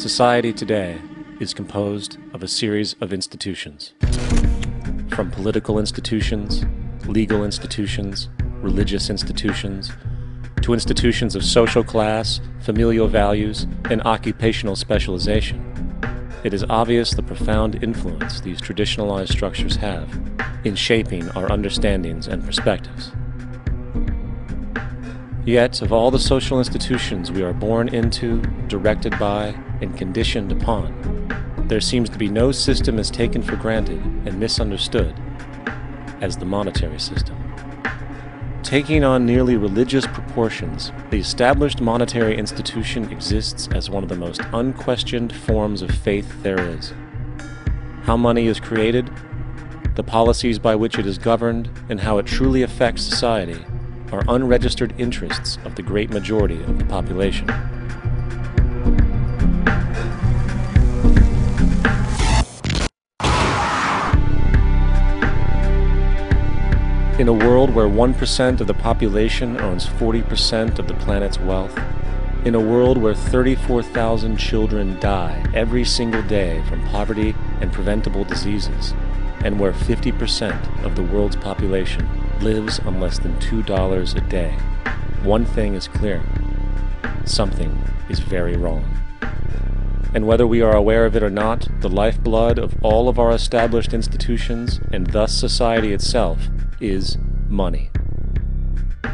Society today is composed of a series of institutions. From political institutions, legal institutions, religious institutions, to institutions of social class, familial values, and occupational specialization. It is obvious the profound influence these traditionalized structures have in shaping our understandings and perspectives. Yet, of all the social institutions we are born into, directed by, and conditioned upon, there seems to be no system as taken for granted and misunderstood as the monetary system. Taking on nearly religious proportions, the established monetary institution exists as one of the most unquestioned forms of faith there is. How money is created, the policies by which it is governed, and how it truly affects society are unregistered interests of the great majority of the population. In a world where 1% of the population owns 40% of the planet's wealth, in a world where 34,000 children die every single day from poverty and preventable diseases, and where 50% of the world's population lives on less than $2 a day, one thing is clear: something is very wrong. And whether we are aware of it or not, the lifeblood of all of our established institutions, and thus society itself, is money.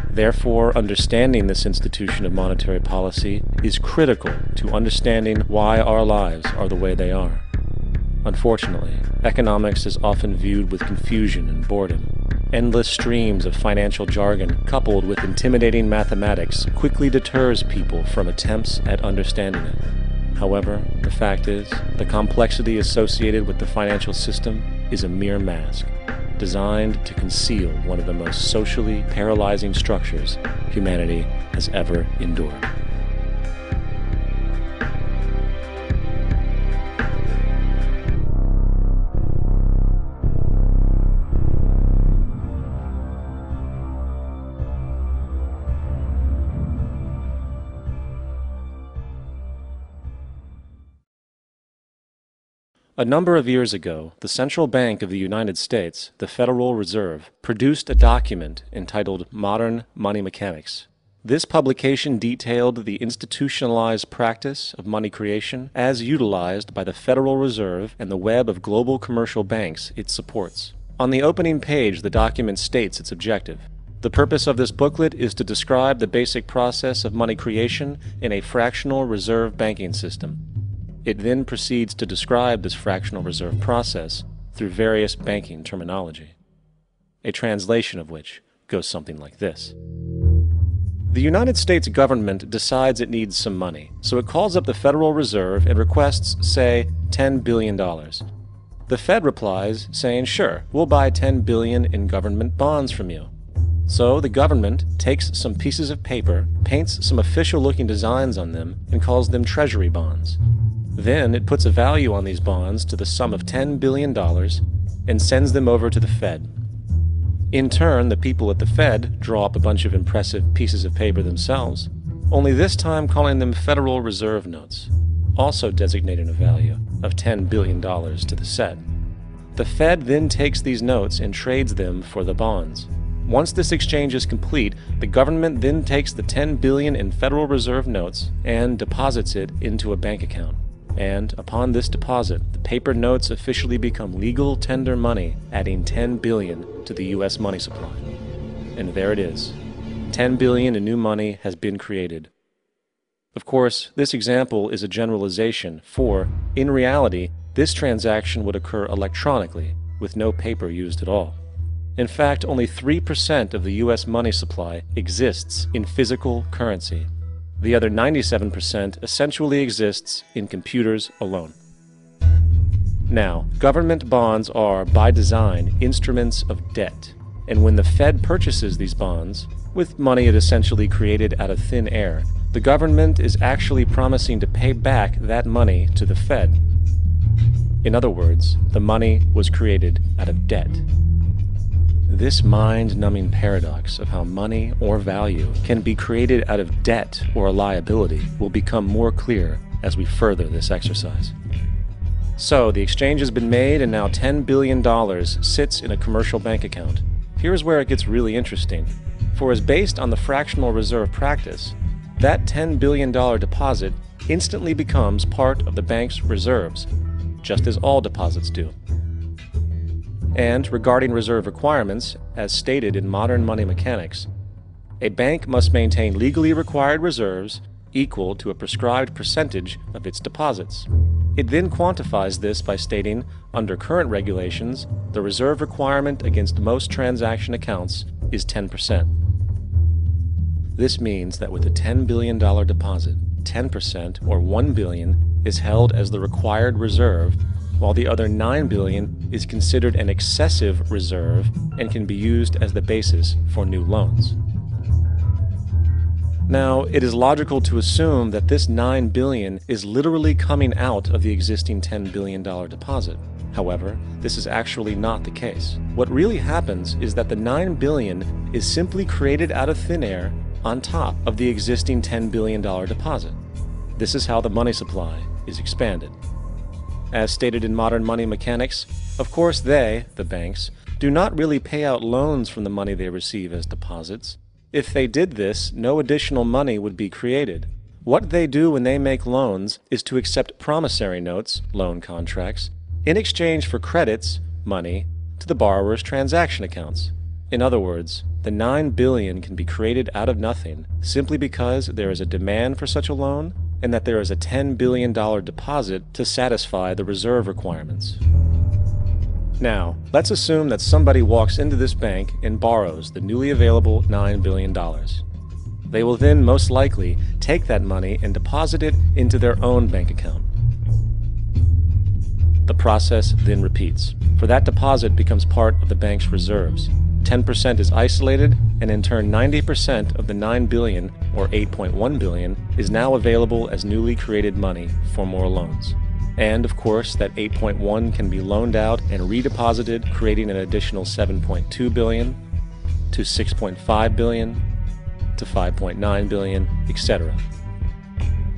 Therefore, understanding this institution of monetary policy is critical to understanding why our lives are the way they are. Unfortunately, economics is often viewed with confusion and boredom. Endless streams of financial jargon, coupled with intimidating mathematics, quickly deters people from attempts at understanding it. However, the fact is, the complexity associated with the financial system is a mere mask, designed to conceal one of the most socially paralyzing structures humanity has ever endured. A number of years ago, the Central Bank of the United States, the Federal Reserve, produced a document entitled Modern Money Mechanics. This publication detailed the institutionalized practice of money creation as utilized by the Federal Reserve and the web of global commercial banks it supports. On the opening page, the document states its objective. The purpose of this booklet is to describe the basic process of money creation in a fractional reserve banking system. It then proceeds to describe this fractional reserve process through various banking terminology, a translation of which goes something like this. The United States government decides it needs some money, so it calls up the Federal Reserve and requests, say, $10 billion. The Fed replies, saying, sure, we'll buy $10 billion in government bonds from you. So the government takes some pieces of paper, paints some official-looking designs on them, and calls them treasury bonds. Then it puts a value on these bonds to the sum of $10 billion and sends them over to the Fed. In turn, the people at the Fed draw up a bunch of impressive pieces of paper themselves, only this time calling them Federal Reserve notes, also designating a value of $10 billion to the set. The Fed then takes these notes and trades them for the bonds. Once this exchange is complete, the government then takes the $10 billion in Federal Reserve notes and deposits it into a bank account. And upon this deposit, the paper notes officially become legal tender money, adding $10 billion to the U.S. money supply. And there it is. $10 billion in new money has been created. Of course, this example is a generalization, for, in reality, this transaction would occur electronically, with no paper used at all. In fact, only 3% of the U.S. money supply exists in physical currency. The other 97% essentially exists in computers alone. Now, government bonds are, by design, instruments of debt, and when the Fed purchases these bonds, with money it essentially created out of thin air, the government is actually promising to pay back that money to the Fed. In other words, the money was created out of debt. This mind-numbing paradox of how money or value can be created out of debt or a liability will become more clear as we further this exercise. So, the exchange has been made and now $10 billion sits in a commercial bank account. Here's where it gets really interesting. For as based on the fractional reserve practice, that $10 billion deposit instantly becomes part of the bank's reserves, just as all deposits do. And regarding reserve requirements, as stated in modern money mechanics, a bank must maintain legally required reserves equal to a prescribed percentage of its deposits. It then quantifies this by stating, under current regulations, the reserve requirement against most transaction accounts is 10%. This means that with a $10 billion deposit, 10% or $1 billion is held as the required reserve, while the other $9 billion is considered an excessive reserve and can be used as the basis for new loans. Now, it is logical to assume that this $9 billion is literally coming out of the existing $10 billion deposit. However, this is actually not the case. What really happens is that the $9 billion is simply created out of thin air on top of the existing $10 billion deposit. This is how the money supply is expanded. As stated in modern money mechanics, of course they, the banks, do not really pay out loans from the money they receive as deposits. If they did this, no additional money would be created. What they do when they make loans is to accept promissory notes, loan contracts, in exchange for credits, money, to the borrower's transaction accounts. In other words, the $9 billion can be created out of nothing simply because there is a demand for such a loan and that there is a $10 billion deposit to satisfy the reserve requirements. Now, let's assume that somebody walks into this bank and borrows the newly available $9 billion. They will then most likely take that money and deposit it into their own bank account. The process then repeats, for that deposit becomes part of the bank's reserves. 10% is isolated, and in turn 90% of the $9 billion, or $8.1 billion, is now available as newly created money for more loans. And, of course, that 8.1 can be loaned out and redeposited, creating an additional 7.2 billion, to 6.5 billion, to 5.9 billion, etc.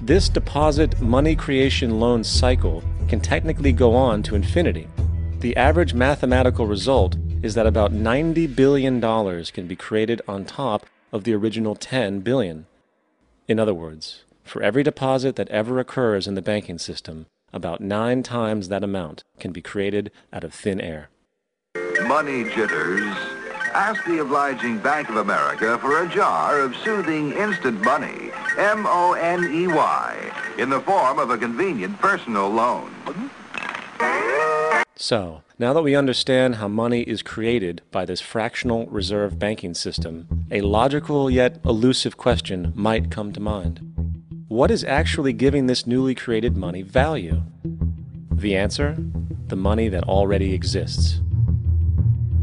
This deposit money creation loan cycle can technically go on to infinity. The average mathematical result is that about $90 billion can be created on top of the original $10 billion. In other words, for every deposit that ever occurs in the banking system, about 9 times that amount can be created out of thin air. Money jitters? Ask the obliging Bank of America for a jar of soothing instant money, M-O-N-E-Y, in the form of a convenient personal loan. So, now that we understand how money is created by this fractional reserve banking system, a logical yet elusive question might come to mind. What is actually giving this newly created money value? The answer? The money that already exists.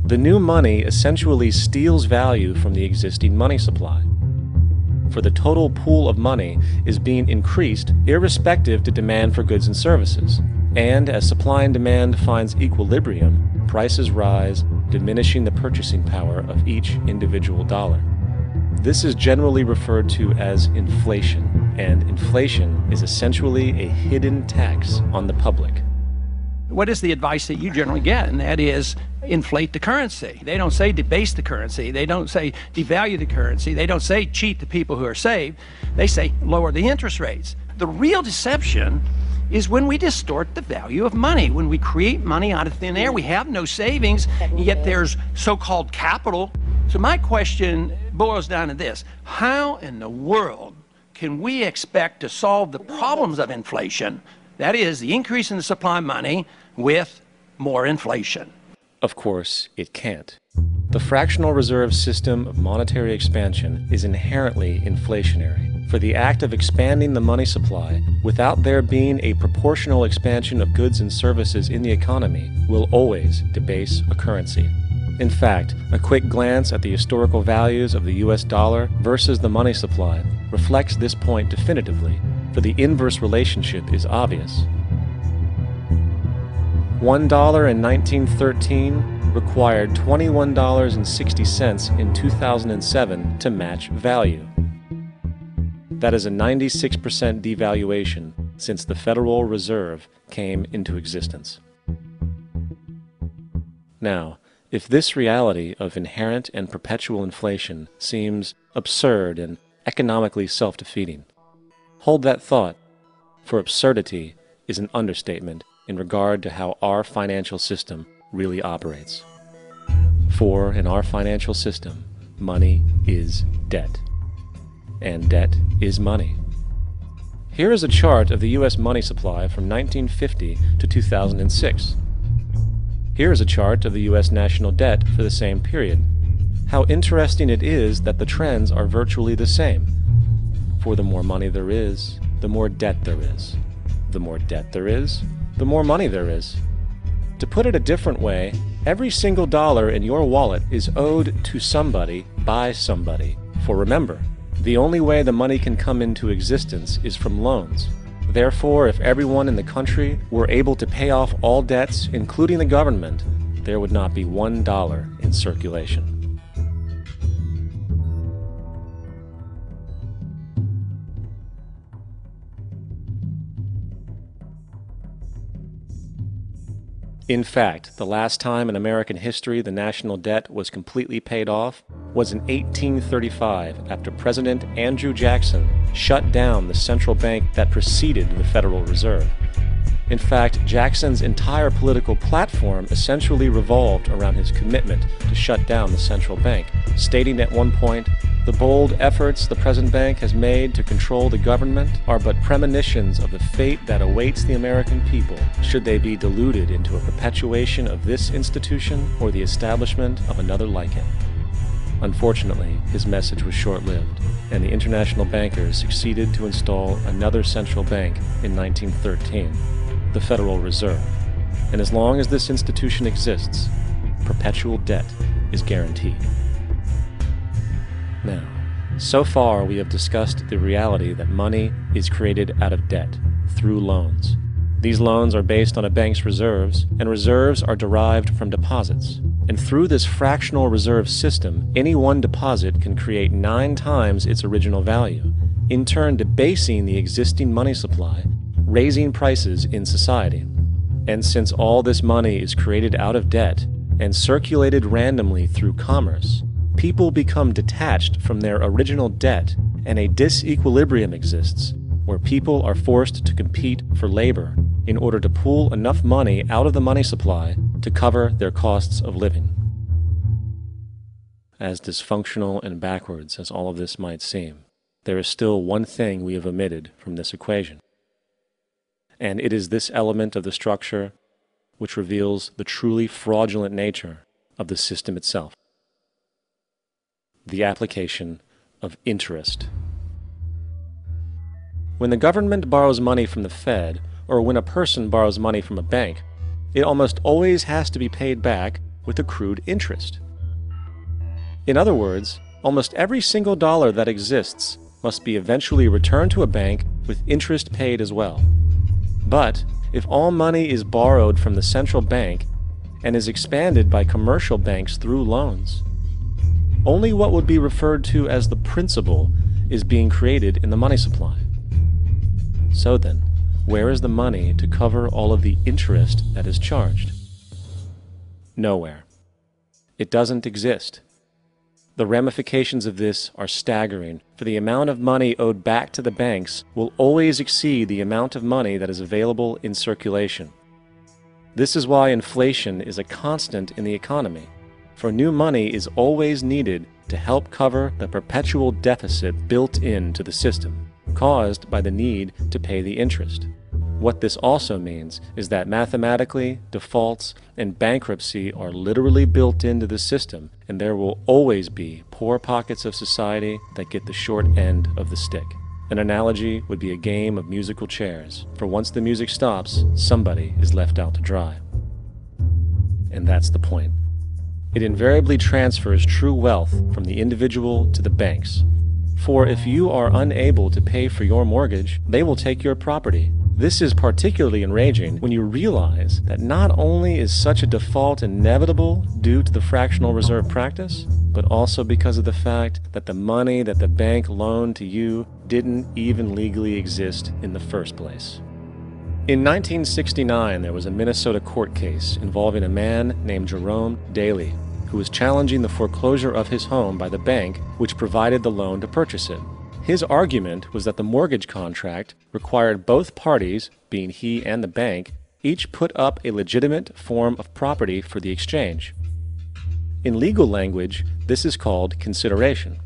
The new money essentially steals value from the existing money supply. For the total pool of money is being increased irrespective to demand for goods and services. And as supply and demand finds equilibrium, prices rise, diminishing the purchasing power of each individual dollar. This is generally referred to as inflation, and inflation is essentially a hidden tax on the public. What is the advice that you generally get? And that is, inflate the currency. They don't say debase the currency. They don't say devalue the currency. They don't say cheat the people who are saved. They say lower the interest rates. The real deception is when we distort the value of money. When we create money out of thin air, we have no savings, yet there's so-called capital. So my question boils down to this: how in the world can we expect to solve the problems of inflation, that is, the increase in the supply of money, with more inflation? Of course, it can't. The fractional reserve system of monetary expansion is inherently inflationary. For the act of expanding the money supply, without there being a proportional expansion of goods and services in the economy, will always debase a currency. In fact, a quick glance at the historical values of the US dollar versus the money supply reflects this point definitively, for the inverse relationship is obvious. $1 in 1913 required $21.60 in 2007 to match value. That is a 96% devaluation since the Federal Reserve came into existence. Now, if this reality of inherent and perpetual inflation seems absurd and economically self-defeating, hold that thought, for absurdity is an understatement in regard to how our financial system really operates. For in our financial system, money is debt, and debt is money. Here is a chart of the U.S. money supply from 1950 to 2006. Here is a chart of the U.S. national debt for the same period. How interesting it is that the trends are virtually the same. For the more money there is, the more debt there is. The more debt there is, the more money there is. To put it a different way, every single dollar in your wallet is owed to somebody by somebody. For remember, the only way the money can come into existence is from loans. Therefore, if everyone in the country were able to pay off all debts, including the government, there would not be $1 in circulation. In fact, the last time in American history the national debt was completely paid off was in 1835 after President Andrew Jackson shut down the central bank that preceded the Federal Reserve. In fact, Jackson's entire political platform essentially revolved around his commitment to shut down the central bank, stating at one point, "The bold efforts the present bank has made to control the government are but premonitions of the fate that awaits the American people should they be deluded into a perpetuation of this institution or the establishment of another like it." Unfortunately, his message was short-lived, and the international bankers succeeded to install another central bank in 1913, the Federal Reserve. And as long as this institution exists, perpetual debt is guaranteed. Now, so far we have discussed the reality that money is created out of debt, through loans. These loans are based on a bank's reserves, and reserves are derived from deposits. And through this fractional reserve system, any one deposit can create 9 times its original value, in turn debasing the existing money supply, raising prices in society. And since all this money is created out of debt and circulated randomly through commerce, people become detached from their original debt, and a disequilibrium exists, where people are forced to compete for labor in order to pool enough money out of the money supply to cover their costs of living. As dysfunctional and backwards as all of this might seem, there is still one thing we have omitted from this equation. And it is this element of the structure which reveals the truly fraudulent nature of the system itself: the application of interest. When the government borrows money from the Fed, or when a person borrows money from a bank, it almost always has to be paid back with accrued interest. In other words, almost every single dollar that exists must be eventually returned to a bank with interest paid as well. But if all money is borrowed from the central bank and is expanded by commercial banks through loans, only what would be referred to as the principal is being created in the money supply. So then, where is the money to cover all of the interest that is charged? Nowhere. It doesn't exist. The ramifications of this are staggering, for the amount of money owed back to the banks will always exceed the amount of money that is available in circulation. This is why inflation is a constant in the economy, for new money is always needed to help cover the perpetual deficit built into the system, caused by the need to pay the interest. What this also means is that mathematically, defaults and bankruptcy are literally built into the system, and there will always be poor pockets of society that get the short end of the stick. An analogy would be a game of musical chairs, for once the music stops, somebody is left out to dry. And that's the point. It invariably transfers true wealth from the individual to the banks. For if you are unable to pay for your mortgage, they will take your property. This is particularly enraging when you realize that not only is such a default inevitable due to the fractional reserve practice, but also because of the fact that the money that the bank loaned to you didn't even legally exist in the first place. In 1969, there was a Minnesota court case involving a man named Jerome Daly, who was challenging the foreclosure of his home by the bank which provided the loan to purchase it. His argument was that the mortgage contract required both parties, being he and the bank, each put up a legitimate form of property for the exchange. In legal language, this is called consideration.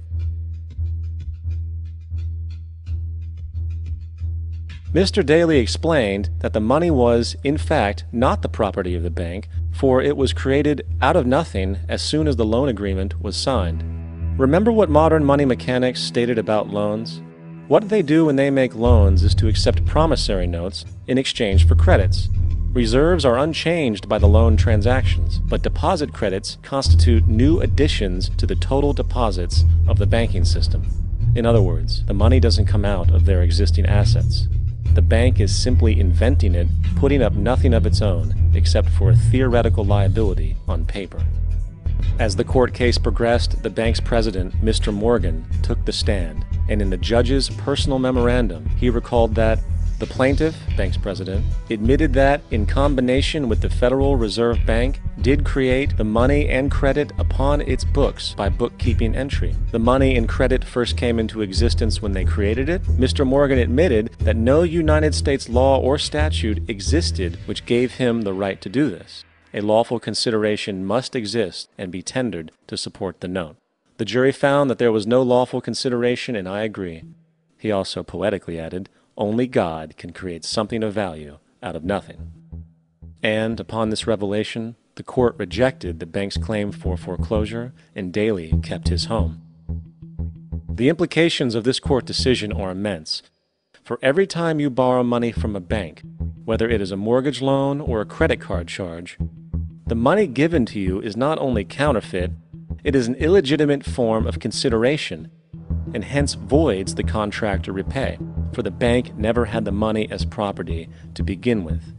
Mr. Daly explained that the money was, in fact, not the property of the bank, for it was created out of nothing as soon as the loan agreement was signed. Remember what modern money mechanics stated about loans? What they do when they make loans is to accept promissory notes in exchange for credits. Reserves are unchanged by the loan transactions, but deposit credits constitute new additions to the total deposits of the banking system. In other words, the money doesn't come out of their existing assets. The bank is simply inventing it, putting up nothing of its own, except for a theoretical liability on paper. As the court case progressed, the bank's president, Mr. Morgan, took the stand, and in the judge's personal memorandum, he recalled that the plaintiff, bank's president, admitted that, in combination with the Federal Reserve Bank, did create the money and credit upon its books by bookkeeping entry. The money and credit first came into existence when they created it. Mr. Morgan admitted that no United States law or statute existed which gave him the right to do this. A lawful consideration must exist and be tendered to support the note. The jury found that there was no lawful consideration, and I agree. He also poetically added, "Only God can create something of value out of nothing." And upon this revelation, the court rejected the bank's claim for foreclosure, and Daly kept his home. The implications of this court decision are immense. For every time you borrow money from a bank, whether it is a mortgage loan or a credit card charge, the money given to you is not only counterfeit, it is an illegitimate form of consideration, and hence voids the contract to repay, for the bank never had the money as property to begin with.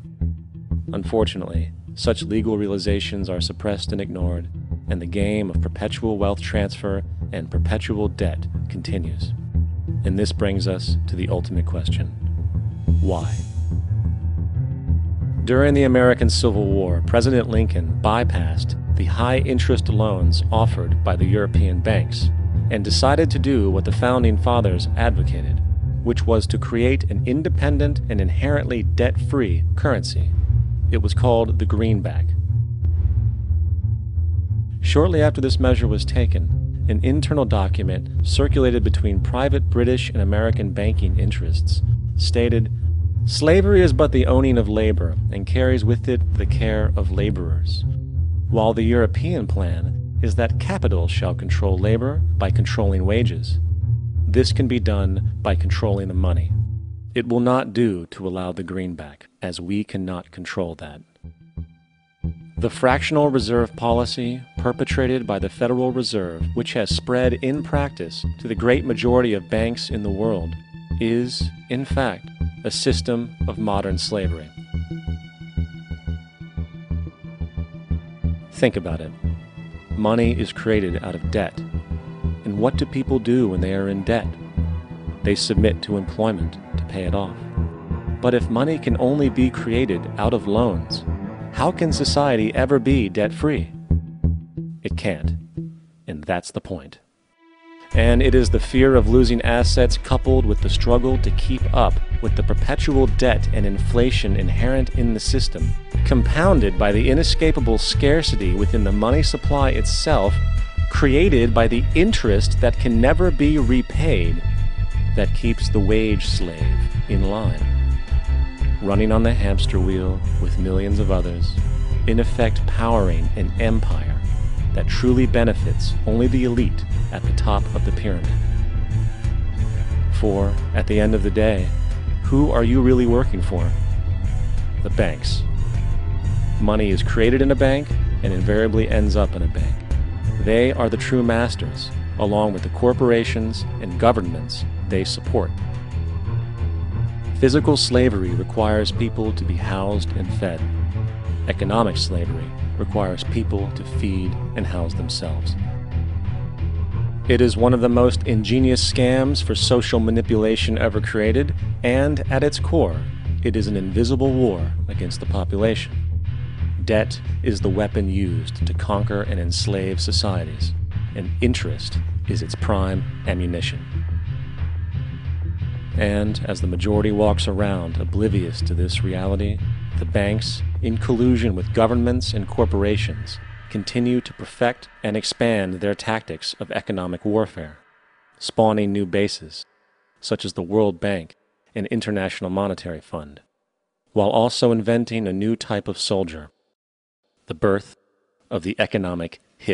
Unfortunately, such legal realizations are suppressed and ignored, and the game of perpetual wealth transfer and perpetual debt continues. And this brings us to the ultimate question: why? During the American Civil War, President Lincoln bypassed the high-interest loans offered by the European banks and decided to do what the Founding Fathers advocated, which was to create an independent and inherently debt-free currency. It was called the greenback. Shortly after this measure was taken, an internal document circulated between private British and American banking interests stated, "Slavery is but the owning of labor, and carries with it the care of laborers, while the European plan is that capital shall control labor by controlling wages. This can be done by controlling the money. It will not do to allow the greenback, as we cannot control that." The fractional reserve policy perpetrated by the Federal Reserve, which has spread in practice to the great majority of banks in the world, is, in fact, a system of modern slavery. Think about it. Money is created out of debt. And what do people do when they are in debt? They submit to employment to pay it off. But if money can only be created out of loans, how can society ever be debt-free? It can't. And that's the point. And it is the fear of losing assets coupled with the struggle to keep up with the perpetual debt and inflation inherent in the system, compounded by the inescapable scarcity within the money supply itself, created by the interest that can never be repaid, that keeps the wage slave in line, running on the hamster wheel with millions of others, in effect powering an empire that truly benefits only the elite at the top of the pyramid. For, at the end of the day, who are you really working for? The banks. Money is created in a bank and invariably ends up in a bank. They are the true masters, along with the corporations and governments they support. Physical slavery requires people to be housed and fed. Economic slavery requires people to feed and house themselves. It is one of the most ingenious scams for social manipulation ever created, and at its core, it is an invisible war against the population. Debt is the weapon used to conquer and enslave societies, and interest is its prime ammunition. And as the majority walks around oblivious to this reality, the banks, in collusion with governments and corporations, continue to perfect and expand their tactics of economic warfare, spawning new bases, such as the World Bank and International Monetary Fund, while also inventing a new type of soldier, the birth of the economic